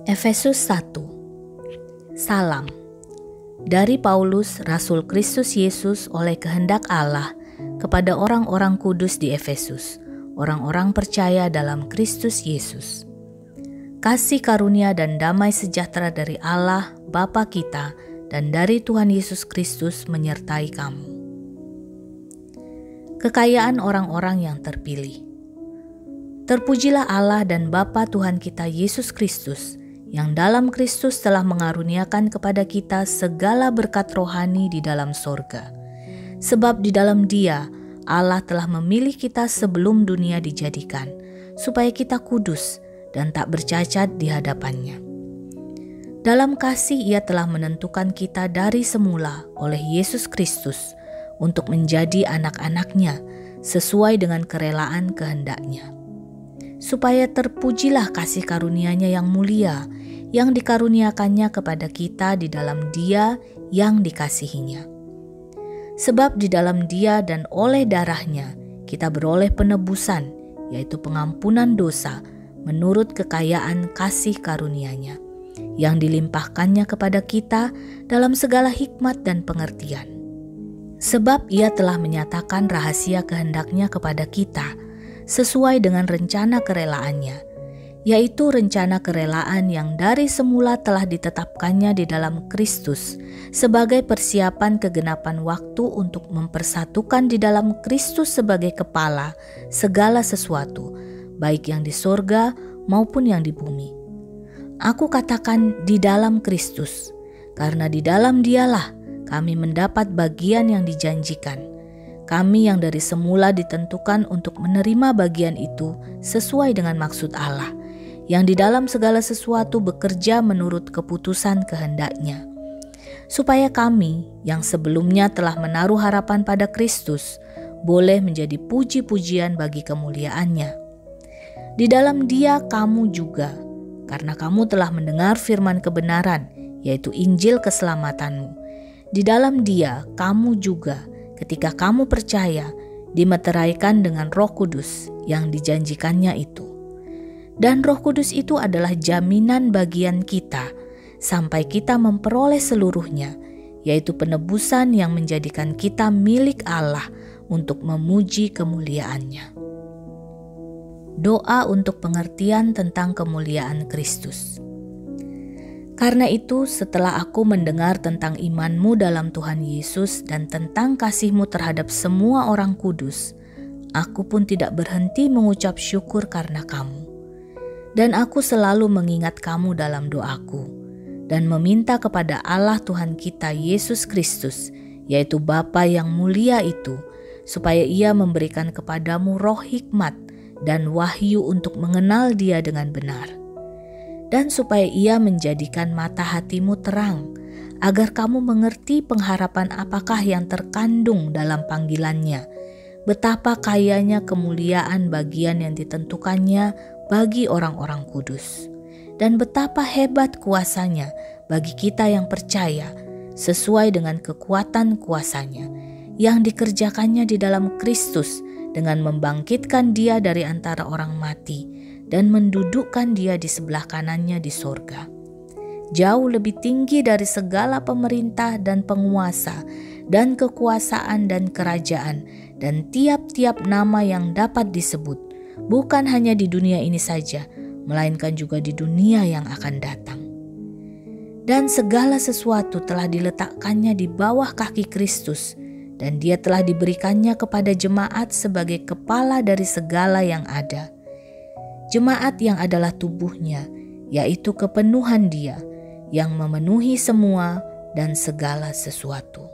Efesus 1. Salam dari Paulus, Rasul Kristus Yesus oleh kehendak Allah, kepada orang-orang kudus di Efesus, orang-orang percaya dalam Kristus Yesus. Kasih karunia dan damai sejahtera dari Allah Bapa kita dan dari Tuhan Yesus Kristus menyertai kamu. Kekayaan orang-orang yang terpilih. Terpujilah Allah dan Bapa Tuhan kita Yesus Kristus, yang dalam Kristus telah mengaruniakan kepada kita segala berkat rohani di dalam sorga. Sebab di dalam Dia, Allah telah memilih kita sebelum dunia dijadikan, supaya kita kudus dan tak bercacat di hadapan-Nya. Dalam kasih Ia telah menentukan kita dari semula oleh Yesus Kristus untuk menjadi anak-anak-Nya sesuai dengan kerelaan kehendak-Nya. Supaya terpujilah kasih karunia-Nya yang mulia, yang dikaruniakannya kepada kita di dalam Dia yang dikasihinya. Sebab di dalam Dia dan oleh darah-Nya kita beroleh penebusan, yaitu pengampunan dosa menurut kekayaan kasih karunia-Nya, yang dilimpahkannya kepada kita dalam segala hikmat dan pengertian. Sebab Ia telah menyatakan rahasia kehendak-Nya kepada kita, sesuai dengan rencana kerelaannya, yaitu rencana kerelaan yang dari semula telah ditetapkannya di dalam Kristus sebagai persiapan kegenapan waktu untuk mempersatukan di dalam Kristus sebagai kepala segala sesuatu, baik yang di sorga maupun yang di bumi. Aku katakan di dalam Kristus, karena di dalam Dialah kami mendapat bagian yang dijanjikan. Kami yang dari semula ditentukan untuk menerima bagian itu sesuai dengan maksud Allah, yang di dalam segala sesuatu bekerja menurut keputusan kehendak-Nya, supaya kami yang sebelumnya telah menaruh harapan pada Kristus boleh menjadi puji-pujian bagi kemuliaan-Nya. Di dalam Dia kamu juga, karena kamu telah mendengar firman kebenaran, yaitu Injil keselamatanmu. Di dalam Dia kamu juga, ketika kamu percaya, dimeteraikan dengan Roh Kudus yang dijanjikannya itu. Dan Roh Kudus itu adalah jaminan bagian kita sampai kita memperoleh seluruhnya, yaitu penebusan yang menjadikan kita milik Allah untuk memuji kemuliaan-Nya. Doa untuk pengertian tentang kemuliaan Kristus. Karena itu, setelah aku mendengar tentang imanmu dalam Tuhan Yesus dan tentang kasihmu terhadap semua orang kudus, aku pun tidak berhenti mengucap syukur karena kamu. Dan aku selalu mengingat kamu dalam doaku, dan meminta kepada Allah Tuhan kita Yesus Kristus, yaitu Bapa yang mulia itu, supaya Ia memberikan kepadamu roh hikmat dan wahyu untuk mengenal Dia dengan benar. Dan supaya Ia menjadikan mata hatimu terang, agar kamu mengerti pengharapan apakah yang terkandung dalam panggilan-Nya, betapa kayanya kemuliaan bagian yang ditentukannya bagi orang-orang kudus, dan betapa hebat kuasa-Nya bagi kita yang percaya, sesuai dengan kekuatan kuasa-Nya, yang dikerjakannya di dalam Kristus dengan membangkitkan Dia dari antara orang mati, dan mendudukkan Dia di sebelah kanannya di sorga, jauh lebih tinggi dari segala pemerintah dan penguasa dan kekuasaan dan kerajaan dan tiap-tiap nama yang dapat disebut, bukan hanya di dunia ini saja, melainkan juga di dunia yang akan datang. Dan segala sesuatu telah diletakkannya di bawah kaki Kristus, dan Dia telah diberikannya kepada jemaat sebagai kepala dari segala yang ada. Jemaat yang adalah tubuhnya, yaitu kepenuhan Dia yang memenuhi semua dan segala sesuatu.